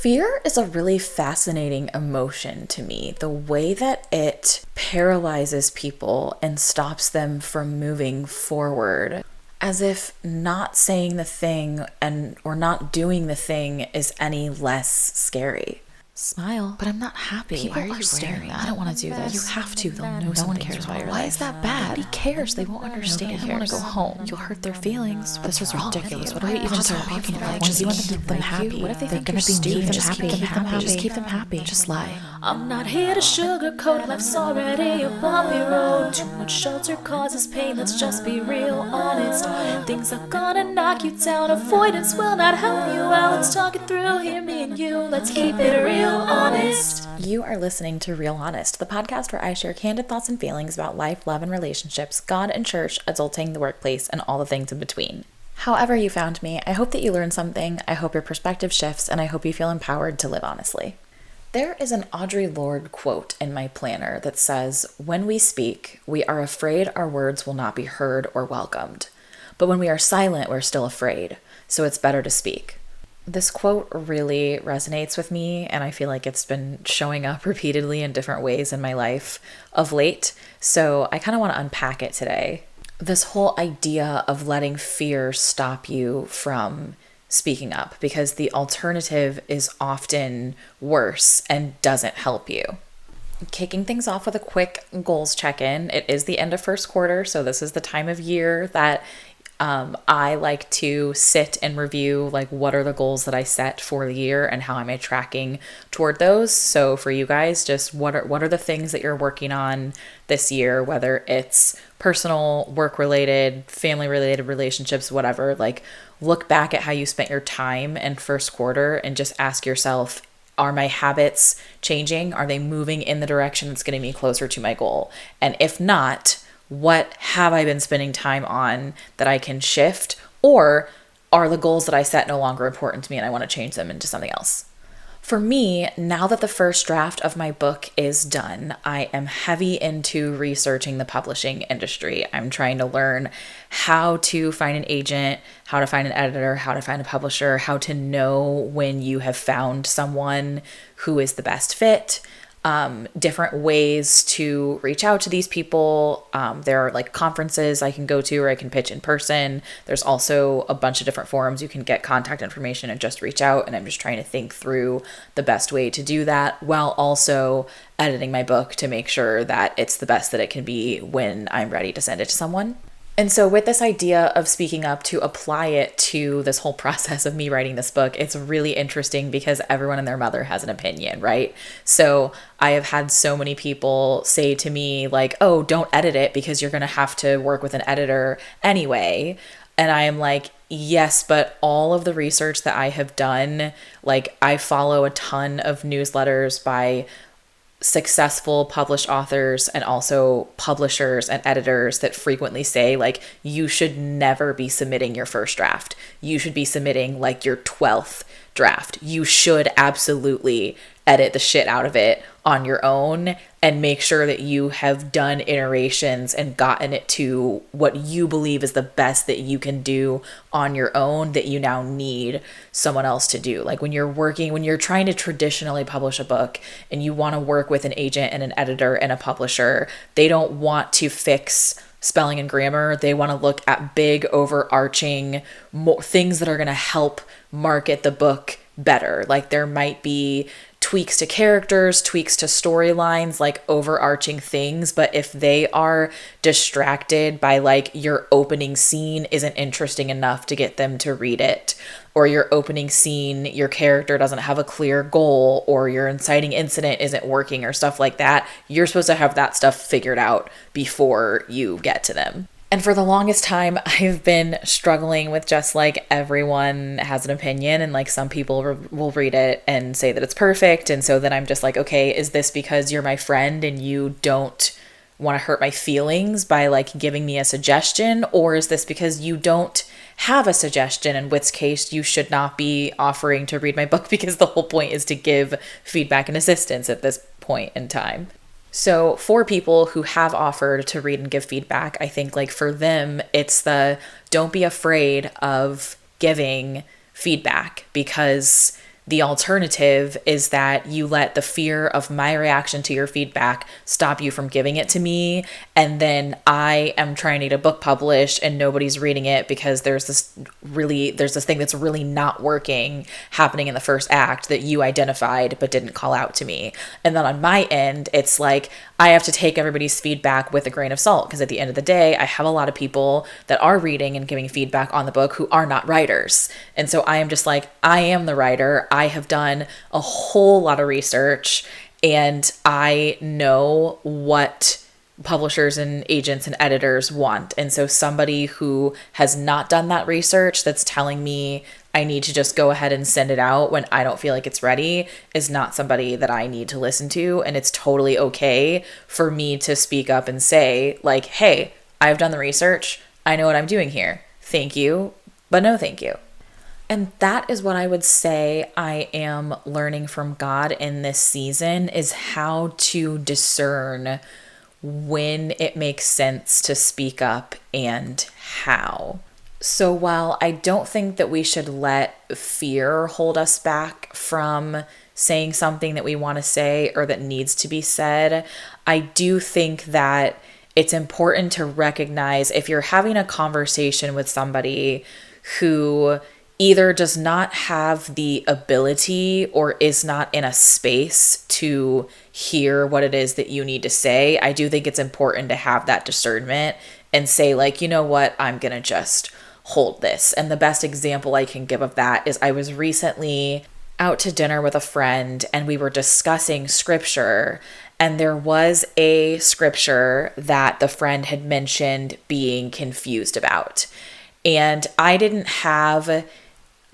Fear is a really fascinating emotion to me. The way that it paralyzes people and stops them from moving forward, as if not saying the thing or not doing the thing is any less scary. Smile. But I'm not happy. People Why are you staring? I don't want to do this. You have to. They'll know No one cares about your Why life. is that bad? Nobody cares. They won't understand. I want to go home. You'll hurt their feelings. This is ridiculous. What are Why we even just talking about? like, Just you want keep to keep them happy. What if they They're think gonna you're be mean. stupid? Just keep them happy. Just keep them happy. Just lie. I'm not here to sugarcoat, life's already a bumpy road. Too much shelter causes pain, let's just be real honest. Things are gonna knock you down, avoidance will not help you out. Let's talk it through, here me and you, let's keep it real honest. You are listening to Real Honest, the podcast where I share candid thoughts and feelings about life, love, and relationships, God and church, adulting, the workplace, and all the things in between. However you found me, I hope that you learned something, I hope your perspective shifts, and I hope you feel empowered to live honestly. There is an Audre Lorde quote in my planner that says, "When we speak, we are afraid our words will not be heard or welcomed. But when we are silent, we're still afraid, so it's better to speak." This quote really resonates with me, and I feel like it's been showing up repeatedly in different ways in my life of late, so I kind of want to unpack it today. This whole idea of letting fear stop you from speaking up, because the alternative is often worse and doesn't help you. Kicking things off with a quick goals check-in. It is the end of first quarter, so this is the time of year that I like to sit and review like what are the goals that I set for the year and how am I tracking toward those. So for you guys, just what are the things that you're working on this year, whether it's personal, work related, family related, relationships, whatever. Like look back at how you spent your time in first quarter and just ask yourself, are my habits changing? Are they moving in the direction that's getting me closer to my goal? And if not, what have I been spending time on that I can shift? Or are the goals that I set no longer important to me and I want to change them into something else? For me, now that the first draft of my book is done, I am heavy into researching the publishing industry. I'm trying to learn how to find an agent, how to find an editor, how to find a publisher, how to know when you have found someone who is the best fit. Different ways to reach out to these people. There are like conferences I can go to or I can pitch in person. There's also a bunch of different forums you can get contact information and just reach out. And I'm just trying to think through the best way to do that while also editing my book to make sure that it's the best that it can be when I'm ready to send it to someone. And so with this idea of speaking up to apply it to this whole process of me writing this book, it's really interesting because everyone and their mother has an opinion, right? So I have had so many people say to me like, oh, don't edit it because you're going to have to work with an editor anyway. And I am like, yes, but all of the research that I have done, like I follow a ton of newsletters by successful published authors and also publishers and editors that frequently say like you should never be submitting your first draft. You should be submitting like your 12th draft. You should absolutely edit the shit out of it on your own and make sure that you have done iterations and gotten it to what you believe is the best that you can do on your own that you now need someone else to do. Like when you're trying to traditionally publish a book and you want to work with an agent and an editor and a publisher, they don't want to fix spelling and grammar. They want to look at big overarching things that are going to help market the book better. Like there might be tweaks to characters, tweaks to storylines, like overarching things. But if they are distracted by like your opening scene isn't interesting enough to get them to read it, or your opening scene, your character doesn't have a clear goal, or your inciting incident isn't working or stuff like that, you're supposed to have that stuff figured out before you get to them. And for the longest time, I've been struggling with just like everyone has an opinion and like some people will read it and say that it's perfect. And so then I'm just like, okay, is this because you're my friend and you don't want to hurt my feelings by like giving me a suggestion? Or is this because you don't have a suggestion, in which case you should not be offering to read my book because the whole point is to give feedback and assistance at this point in time. So for people who have offered to read and give feedback, I think like for them, it's don't be afraid of giving feedback because the alternative is that you let the fear of my reaction to your feedback stop you from giving it to me. And then I am trying to get a book published and nobody's reading it because there's this thing that's really not working happening in the first act that you identified but didn't call out to me. And then on my end, it's like I have to take everybody's feedback with a grain of salt, because at the end of the day, I have a lot of people that are reading and giving feedback on the book who are not writers. And so I am just like, I am the writer. I have done a whole lot of research and I know what publishers and agents and editors want. And so somebody who has not done that research that's telling me I need to just go ahead and send it out when I don't feel like it's ready is not somebody that I need to listen to. And it's totally okay for me to speak up and say, like, hey, I've done the research. I know what I'm doing here. Thank you, but no thank you. And that is what I would say I am learning from God in this season, is how to discern when it makes sense to speak up and how. So while I don't think that we should let fear hold us back from saying something that we want to say or that needs to be said, I do think that it's important to recognize if you're having a conversation with somebody who either does not have the ability or is not in a space to hear what it is that you need to say, I do think it's important to have that discernment and say, like, you know what, I'm going to just hold this. And the best example I can give of that is I was recently out to dinner with a friend and we were discussing scripture, and there was a scripture that the friend had mentioned being confused about. And I didn't have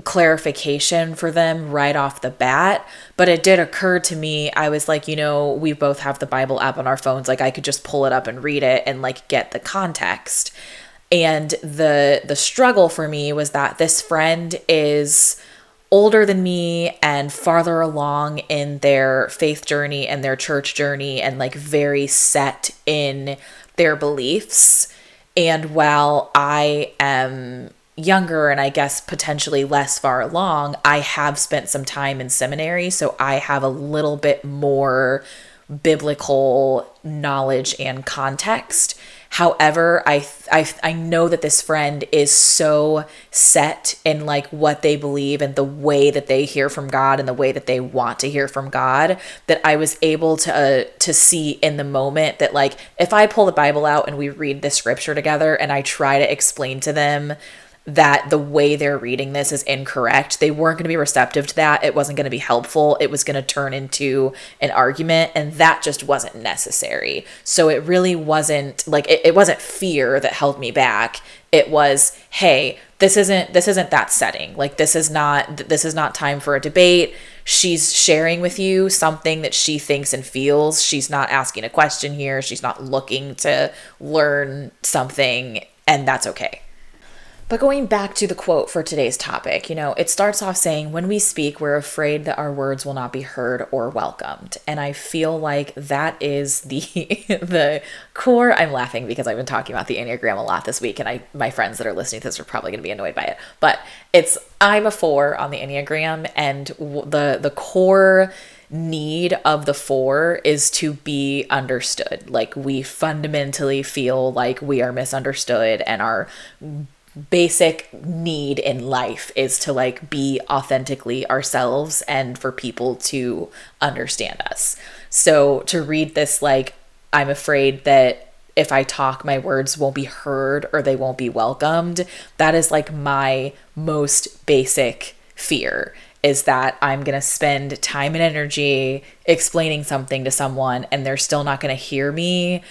clarification for them right off the bat, but it did occur to me. I was like, we both have the Bible app on our phones. Like, I could just pull it up and read it and like get the context. And the struggle for me was that this friend is older than me and farther along in their faith journey and their church journey, and like very set in their beliefs. And while I am younger and I guess potentially less far along, I have spent some time in seminary, so I have a little bit more biblical knowledge and context. However, I know that this friend is so set in like what they believe and the way that they hear from God and the way that they want to hear from God, that I was able to see in the moment that like if I pull the Bible out and we read the scripture together and I try to explain to them that the way they're reading this is incorrect, they weren't going to be receptive to that. It wasn't going to be helpful. It was going to turn into an argument, and that just wasn't necessary. So it really wasn't like, it wasn't fear that held me back. It was, hey, this isn't that setting. Like, this is not time for a debate. She's sharing with you something that she thinks and feels. She's not asking a question here. She's not looking to learn something, and that's okay. But going back to the quote for today's topic, it starts off saying, when we speak, we're afraid that our words will not be heard or welcomed. And I feel like that is the core. I'm laughing because I've been talking about the Enneagram a lot this week, and my friends that are listening to this are probably going to be annoyed by it. But I'm a 4 on the Enneagram, and the core need of the 4 is to be understood. Like, we fundamentally feel like we are misunderstood, and our basic need in life is to like be authentically ourselves and for people to understand us. So to read this, like, I'm afraid that if I talk, my words won't be heard or they won't be welcomed. That is like my most basic fear, is that I'm going to spend time and energy explaining something to someone and they're still not going to hear me,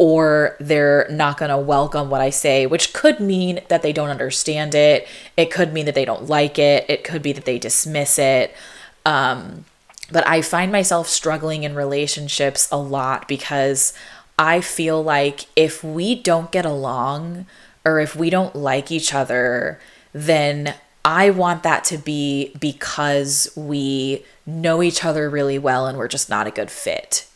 or they're not going to welcome what I say, which could mean that they don't understand it. It could mean that they don't like it. It could be that they dismiss it. But I find myself struggling in relationships a lot because I feel like if we don't get along or if we don't like each other, then I want that to be because we know each other really well and we're just not a good fit.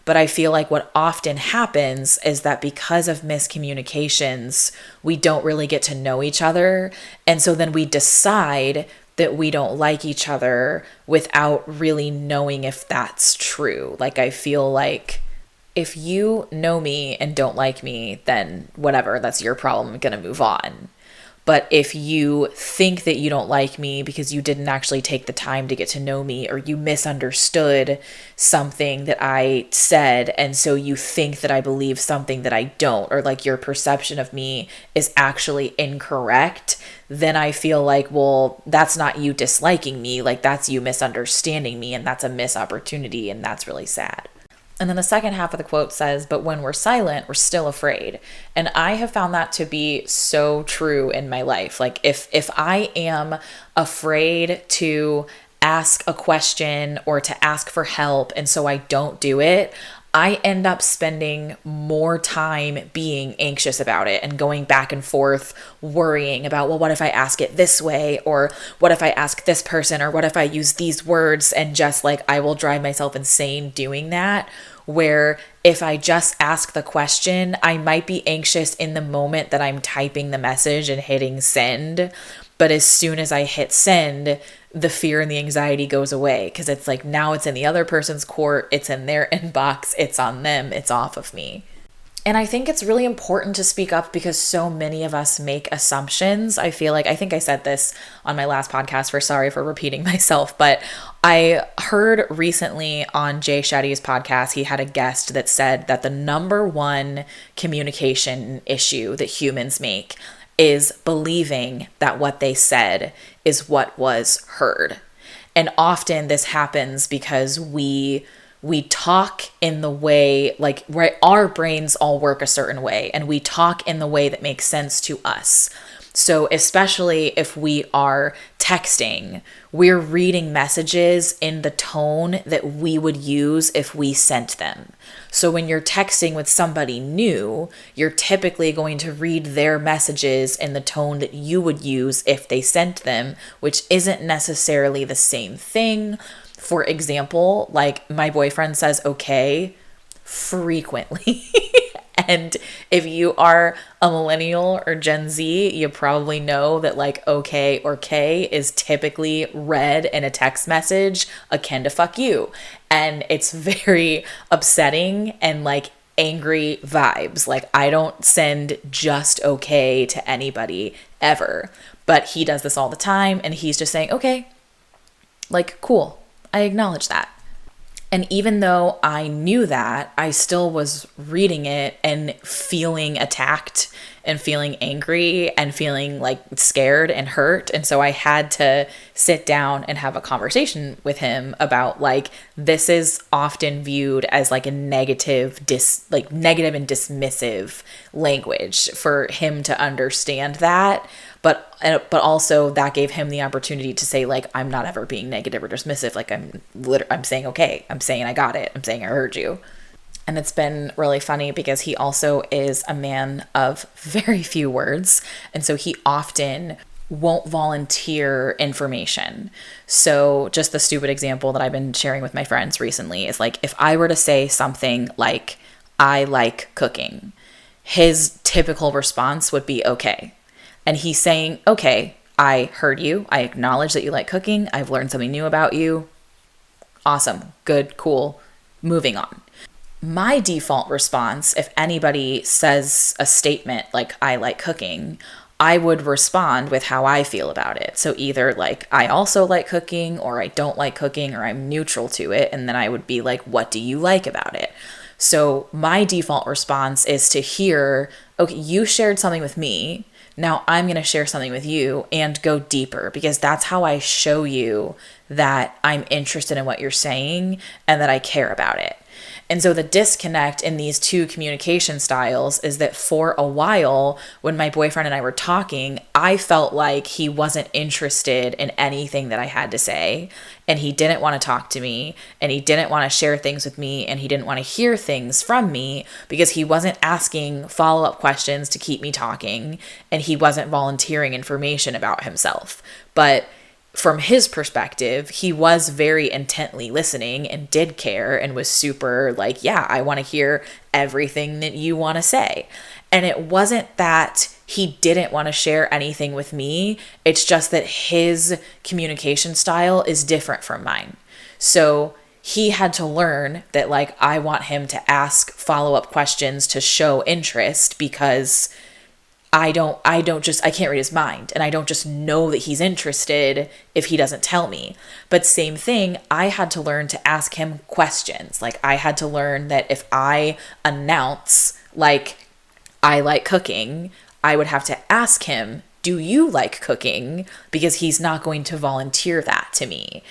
But I feel like what often happens is that because of miscommunications, we don't really get to know each other. And so then we decide that we don't like each other without really knowing if that's true. Like, I feel like if you know me and don't like me, then whatever, that's your problem. I'm going to move on. But if you think that you don't like me because you didn't actually take the time to get to know me, or you misunderstood something that I said, and so you think that I believe something that I don't, or like your perception of me is actually incorrect, then I feel like, well, that's not you disliking me, like that's you misunderstanding me, and that's a missed opportunity, and that's really sad. And then the second half of the quote says, but when we're silent, we're still afraid. And I have found that to be so true in my life. Like if I am afraid to ask a question or to ask for help, and so I don't do it, I end up spending more time being anxious about it and going back and forth worrying about, well, what if I ask it this way? Or what if I ask this person? Or what if I use these words? And just like, I will drive myself insane doing that. Where if I just ask the question, I might be anxious in the moment that I'm typing the message and hitting send. But as soon as I hit send, the fear and the anxiety goes away, because it's like, now it's in the other person's court, it's in their inbox, it's on them, it's off of me. And I think it's really important to speak up because so many of us make assumptions. I feel like, I think I said this on my last podcast, sorry for repeating myself, but I heard recently on Jay Shetty's podcast, he had a guest that said that the number one communication issue that humans make is believing that what they said is what was heard. And often this happens because we talk in the way, like, right, our brains all work a certain way, and we talk in the way that makes sense to us. So especially if we are texting, we're reading messages in the tone that we would use if we sent them. So when you're texting with somebody new, you're typically going to read their messages in the tone that you would use if they sent them, which isn't necessarily the same thing. For example, like, my boyfriend says okay frequently. And if you are a millennial or Gen Z, you probably know that like okay or K is typically read in a text message akin to fuck you. And it's very upsetting and like angry vibes. Like, I don't send just okay to anybody ever, but he does this all the time, and he's just saying, okay, like, cool. I acknowledge that. And even though I knew that, I still was reading it and feeling attacked and feeling angry and feeling like scared and hurt. And so I had to sit down and have a conversation with him about like, this is often viewed as like a negative and dismissive language. For him to understand that. But also that gave him the opportunity to say, like, I'm not ever being negative or dismissive. Like, I'm saying, okay, I'm saying I got it. I'm saying I heard you. And it's been really funny because he also is a man of very few words. And so he often won't volunteer information. So just the stupid example that I've been sharing with my friends recently is like, if I were to say something like, I like cooking, his typical response would be, okay. And he's saying, okay, I heard you. I acknowledge that you like cooking. I've learned something new about you. Awesome. Good. Cool. Moving on. My default response, if anybody says a statement like, I like cooking, I would respond with how I feel about it. So either like, I also like cooking, or I don't like cooking, or I'm neutral to it. And then I would be like, what do you like about it? So my default response is to hear, okay, you shared something with me. Now I'm going to share something with you and go deeper, because that's how I show you that I'm interested in what you're saying and that I care about it. And so the disconnect in these two communication styles is that for a while, when my boyfriend and I were talking, I felt like he wasn't interested in anything that I had to say, and he didn't want to talk to me, and he didn't want to share things with me, and he didn't want to hear things from me because he wasn't asking follow-up questions to keep me talking, and he wasn't volunteering information about himself. But from his perspective, he was very intently listening and did care and was super like, yeah, I want to hear everything that you want to say. And it wasn't that he didn't want to share anything with me. It's just that his communication style is different from mine. So he had to learn that like I want him to ask follow-up questions to show interest, because I can't read his mind, and I don't just know that he's interested if he doesn't tell me. But same thing, I had to learn to ask him questions. Like I had to learn that if I announce like I like cooking, I would have to ask him, do you like cooking? Because he's not going to volunteer that to me.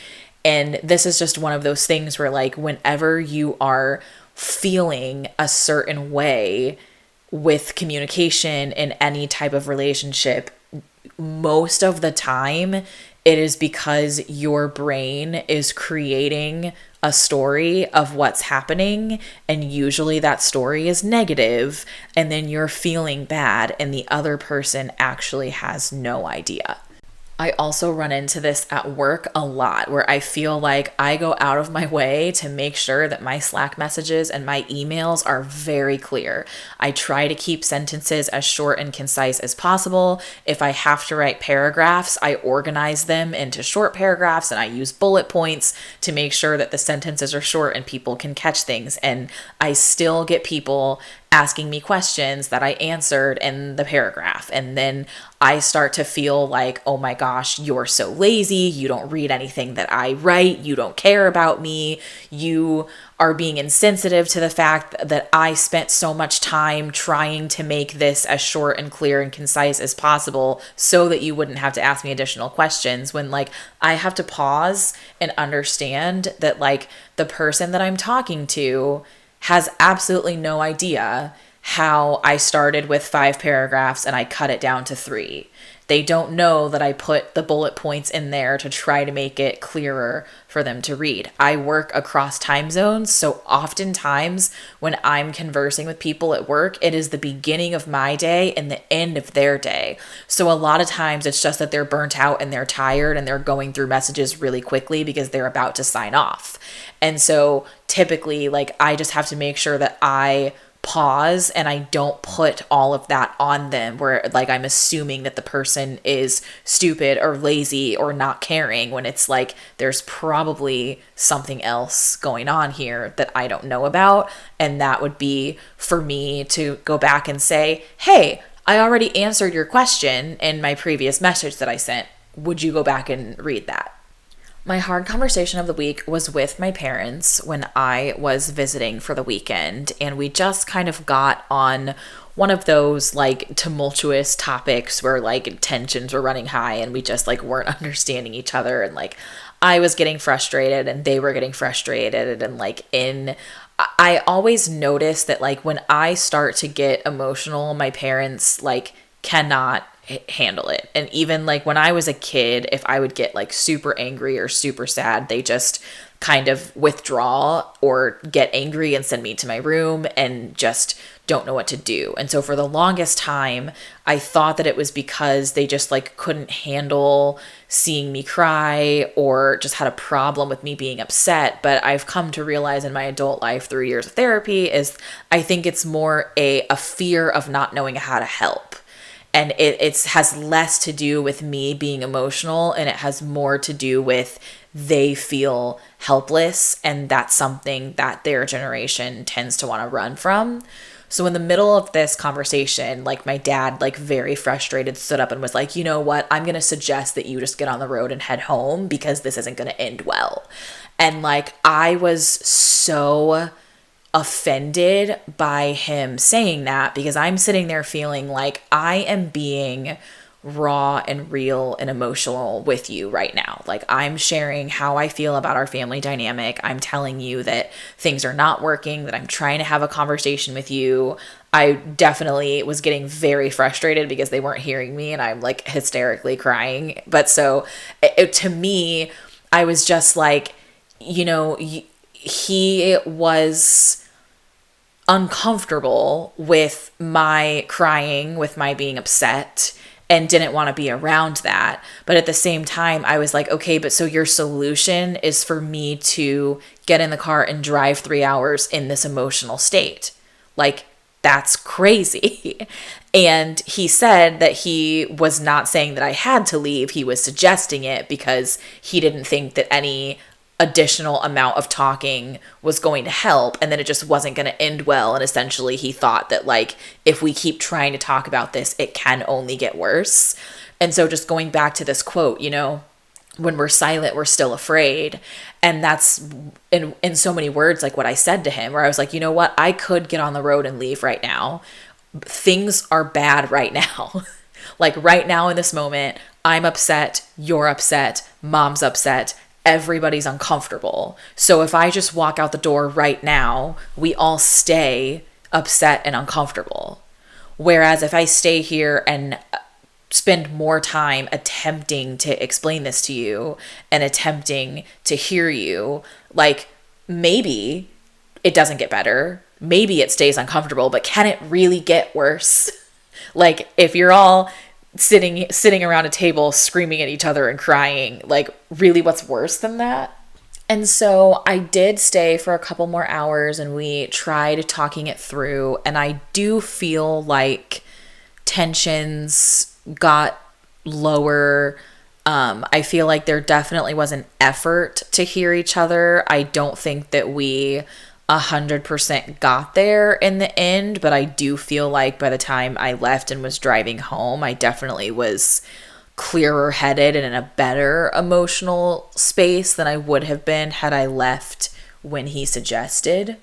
And this is just one of those things where like whenever you are feeling a certain way with communication in any type of relationship, most of the time it is because your brain is creating a story of what's happening, and usually that story is negative, and then you're feeling bad and the other person actually has no idea. I also run into this at work a lot, where I feel like I go out of my way to make sure that my Slack messages and my emails are very clear. I try to keep sentences as short and concise as possible. If I have to write paragraphs, I organize them into short paragraphs, and I use bullet points to make sure that the sentences are short and people can catch things. And I still get people asking me questions that I answered in the paragraph. And then I start to feel like, oh my gosh, you're so lazy. You don't read anything that I write. You don't care about me. You are being insensitive to the fact that I spent so much time trying to make this as short and clear and concise as possible so that you wouldn't have to ask me additional questions, when like I have to pause and understand that like the person that I'm talking to has absolutely no idea how I started with 5 paragraphs and I cut it down to 3. They don't know that I put the bullet points in there to try to make it clearer for them to read. I work across time zones, so oftentimes when I'm conversing with people at work, it is the beginning of my day and the end of their day. So a lot of times it's just that they're burnt out and they're tired and they're going through messages really quickly because they're about to sign off. And so typically, like, I just have to make sure that I pause and I don't put all of that on them, where like I'm assuming that the person is stupid or lazy or not caring, when it's like there's probably something else going on here that I don't know about. And that would be for me to go back and say, hey, I already answered your question in my previous message that I sent. Would you go back and read that? My hard conversation of the week was with my parents when I was visiting for the weekend, and we just kind of got on one of those like tumultuous topics where like tensions were running high and we just like weren't understanding each other, and like I was getting frustrated and they were getting frustrated, and like I always notice that like when I start to get emotional, my parents like cannot handle it. And even like when I was a kid, if I would get like super angry or super sad, they just kind of withdraw or get angry and send me to my room and just don't know what to do. And so for the longest time, I thought that it was because they just like couldn't handle seeing me cry or just had a problem with me being upset. But I've come to realize in my adult life through years of therapy is I think it's more a fear of not knowing how to help. And it has less to do with me being emotional, and it has more to do with they feel helpless, and that's something that their generation tends to want to run from. So in the middle of this conversation, like my dad, like very frustrated, stood up and was like, you know what, I'm going to suggest that you just get on the road and head home because this isn't going to end well. And like I was so offended by him saying that, because I'm sitting there feeling like I am being raw and real and emotional with you right now. Like I'm sharing how I feel about our family dynamic. I'm telling you that things are not working, that I'm trying to have a conversation with you. I definitely was getting very frustrated because they weren't hearing me and I'm like hysterically crying. But so to me, I was just like, you know, he was uncomfortable with my crying, with my being upset, and didn't want to be around that. But at the same time, I was like, okay, but so your solution is for me to get in the car and drive 3 hours in this emotional state. Like that's crazy. And he said that he was not saying that I had to leave. He was suggesting it because he didn't think that any additional amount of talking was going to help, and then it just wasn't going to end well. And essentially he thought that like, if we keep trying to talk about this, it can only get worse. And so just going back to this quote, you know, when we're silent, we're still afraid. And that's in so many words, like what I said to him, where I was like, you know what, I could get on the road and leave right now. Things are bad right now. Like right now in this moment, I'm upset, you're upset, mom's upset, everybody's uncomfortable. So if I just walk out the door right now, we all stay upset and uncomfortable. Whereas if I stay here and spend more time attempting to explain this to you and attempting to hear you, like maybe it doesn't get better. Maybe it stays uncomfortable, but can it really get worse? Like if you're all sitting around a table screaming at each other and crying, like really what's worse than that? And so I did stay for a couple more hours and we tried talking it through, and I do feel like tensions got lower. I feel like there definitely was an effort to hear each other. I don't think that we 100% got there in the end, but I do feel like by the time I left and was driving home, I definitely was clearer headed and in a better emotional space than I would have been had I left when he suggested.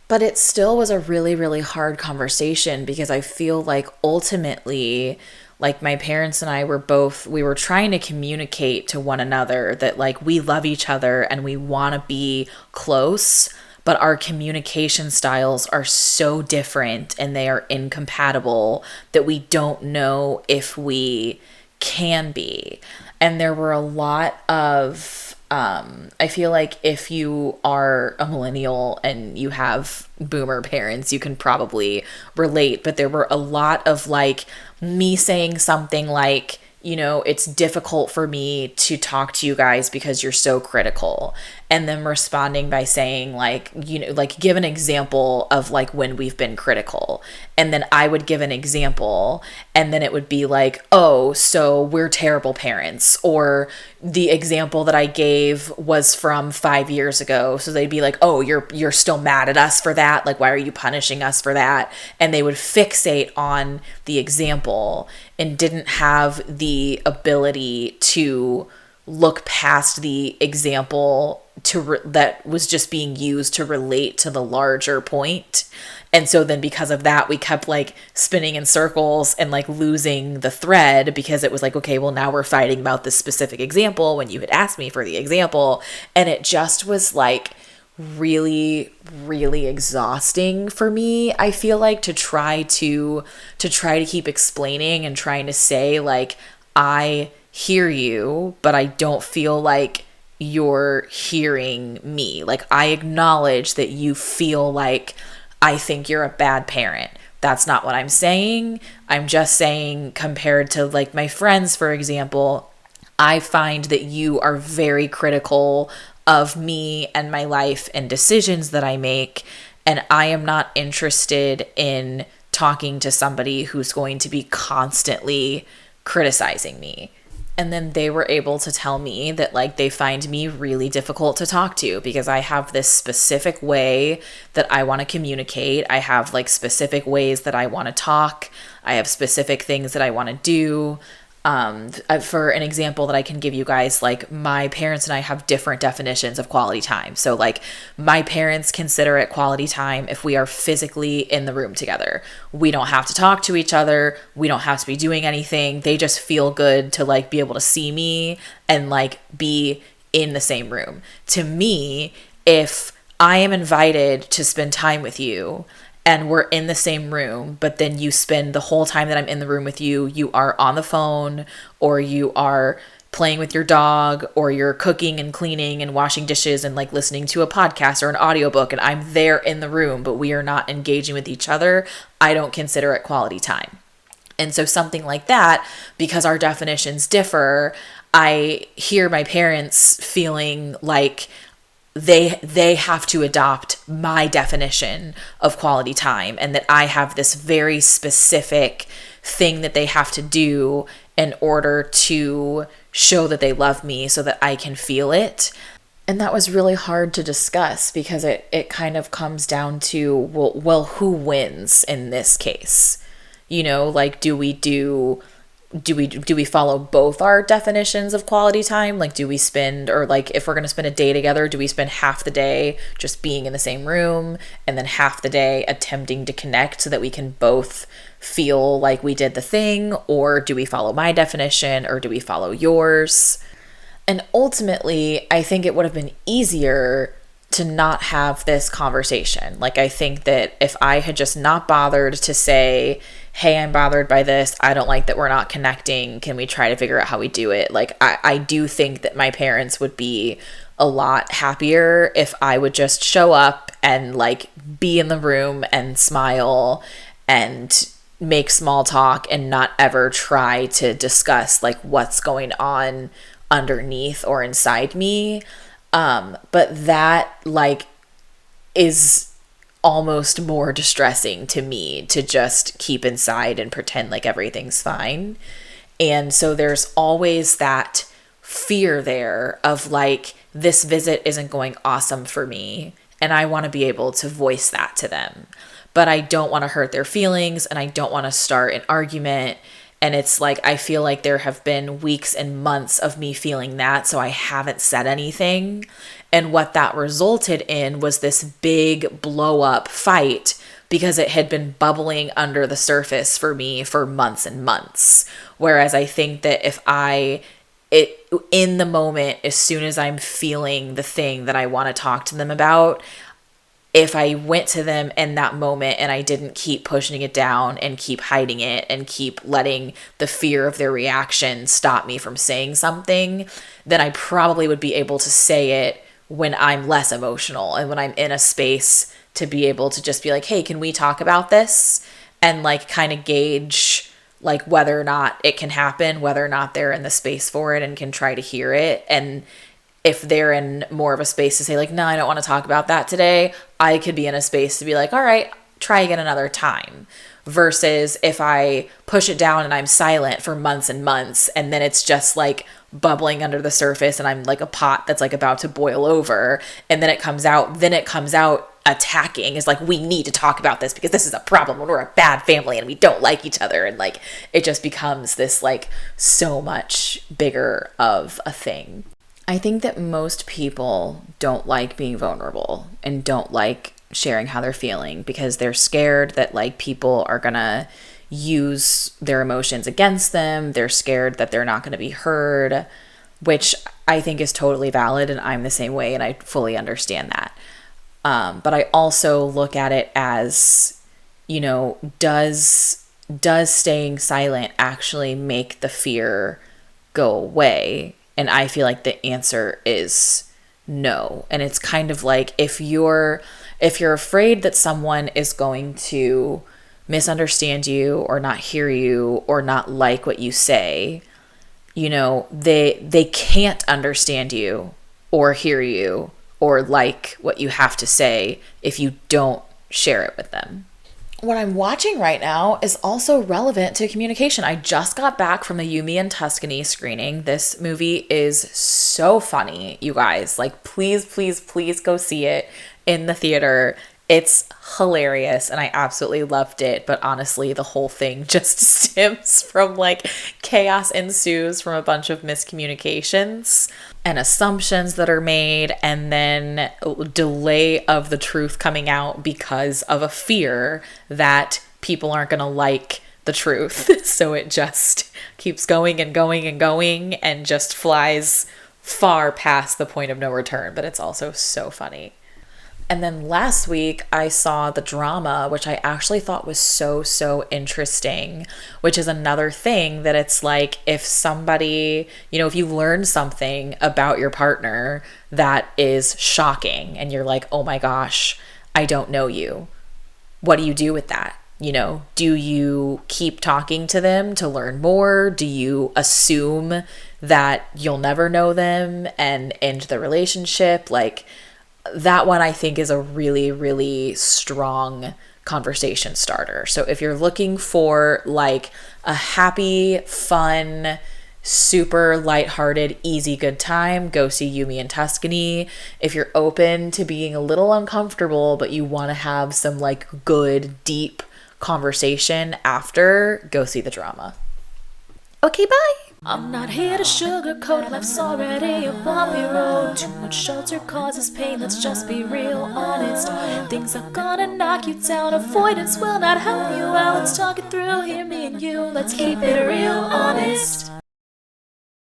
But it still was a really, really hard conversation because I feel like ultimately, like my parents and I we were trying to communicate to one another that like we love each other and we want to be close, but our communication styles are so different and they are incompatible that we don't know if we can be. And there were a lot of I feel like if you are a millennial and you have boomer parents, you can probably relate, but there were a lot of like me saying something like, you know, it's difficult for me to talk to you guys because you're so critical. And then responding by saying like, you know, like give an example of like when we've been critical. And then I would give an example and then it would be like, oh, so we're terrible parents. Or the example that I gave was from 5 years ago. So they'd be like, oh, you're still mad at us for that? Like, why are you punishing us for that? And they would fixate on the example and didn't have the ability to look past the example that was just being used to relate to the larger point. And so then because of that, we kept like spinning in circles and like losing the thread because it was like, okay, well now we're fighting about this specific example when you had asked me for the example. And it just was like really, really exhausting for me. I feel like to try to keep explaining and trying to say like, I hear you, but I don't feel like you're hearing me. Like I acknowledge that you feel like I think you're a bad parent. That's not what I'm saying. I'm just saying compared to like my friends, for example, I find that you are very critical of me and my life and decisions that I make. And I am not interested in talking to somebody who's going to be constantly criticizing me. And then they were able to tell me that like they find me really difficult to talk to because I have this specific way that I want to communicate. I have like specific ways that I want to talk. I have specific things that I want to do. For an example that I can give you guys, like my parents and I have different definitions of quality time. So like my parents consider it quality time if we are physically in the room together. We don't have to talk to each other. We don't have to be doing anything. They just feel good to like be able to see me and like be in the same room. To me, if I am invited to spend time with you and we're in the same room, but then you spend the whole time that I'm in the room with you, you are on the phone or you are playing with your dog or you're cooking and cleaning and washing dishes and like listening to a podcast or an audiobook and I'm there in the room, but we are not engaging with each other, I don't consider it quality time. And so something like that, because our definitions differ, I hear my parents feeling like they have to adopt my definition of quality time, and that I have this very specific thing that they have to do in order to show that they love me so that I can feel it. And that was really hard to discuss because it kind of comes down to, well, who wins in this case? You know, like, do we follow both our definitions of quality time? Like, do we spend, or like, if we're going to spend a day together, do we spend half the day just being in the same room and then half the day attempting to connect so that we can both feel like we did the thing? Or do we follow my definition, or do we follow yours? And ultimately, I think it would have been easier to not have this conversation. Like, I think that if I had just not bothered to say, hey, I'm bothered by this, I don't like that we're not connecting, can we try to figure out how we do it? Like, I do think that my parents would be a lot happier if I would just show up and like be in the room and smile and make small talk and not ever try to discuss like what's going on underneath or inside me. But that like is almost more distressing to me to just keep inside and pretend like everything's fine. And so there's always that fear there of like, this visit isn't going awesome for me, and I want to be able to voice that to them, but I don't want to hurt their feelings, and I don't want to start an argument. And it's like, I feel like there have been weeks and months of me feeling that, so I haven't said anything. And what that resulted in was this big blow up fight because it had been bubbling under the surface for me for months and months. Whereas I think that if in the moment, as soon as I'm feeling the thing that I want to talk to them about, if I went to them in that moment and I didn't keep pushing it down and keep hiding it and keep letting the fear of their reaction stop me from saying something, then I probably would be able to say it when I'm less emotional and when I'm in a space to be able to just be like, hey, can we talk about this? And like kind of gauge like whether or not it can happen, whether or not they're in the space for it and can try to hear it. And if they're in more of a space to say like, no, I don't want to talk about that today, I could be in a space to be like, all right, try again another time. Versus if I push it down and I'm silent for months and months, and then it's just like bubbling under the surface and I'm like a pot that's like about to boil over, and then it comes out attacking, is like, we need to talk about this because this is a problem and we're a bad family and we don't like each other. And like, it just becomes this like so much bigger of a thing. I think that most people don't like being vulnerable and don't like sharing how they're feeling because they're scared that like people are gonna use their emotions against them. They're scared that they're not going to be heard, which I think is totally valid, and I'm the same way, and I fully understand that. But I also look at it as, you know, does staying silent actually make the fear go away? And I feel like the answer is no. And it's kind of like if you're afraid that someone is going to misunderstand you or not hear you or not like what you say, you know, they can't understand you or hear you or like what you have to say if you don't share it with them. What I'm watching right now is also relevant to communication. I just got back from the Yumi and Tuscany screening. This movie is so funny, you guys. Like, please, please, please go see it in the theater. It's hilarious and I absolutely loved it. But honestly, the whole thing just stems from like chaos ensues from a bunch of miscommunications and assumptions that are made, and then delay of the truth coming out because of a fear that people aren't going to like the truth. So it just keeps going and going and going and just flies far past the point of no return. But it's also so funny. And then last week I saw The Drama, which I actually thought was so interesting, which is another thing that it's like, if somebody, you know, if you learn something about your partner that is shocking and you're like, oh my gosh, I don't know you. What do you do with that? You know, do you keep talking to them to learn more? Do you assume that you'll never know them and end the relationship? Like, that one I think is a really, really strong conversation starter. So if you're looking for like a happy, fun, super lighthearted, easy, good time, go see Yumi in Tuscany. If you're open to being a little uncomfortable, but you want to have some like good, deep conversation after, go see the drama. Okay, bye. I'm not here to sugarcoat, life's already a bumpy road. Too much shelter causes pain, let's just be real honest. Things are gonna knock you down, avoidance will not help you out. Let's talk it through, hear me and you, let's keep it real honest.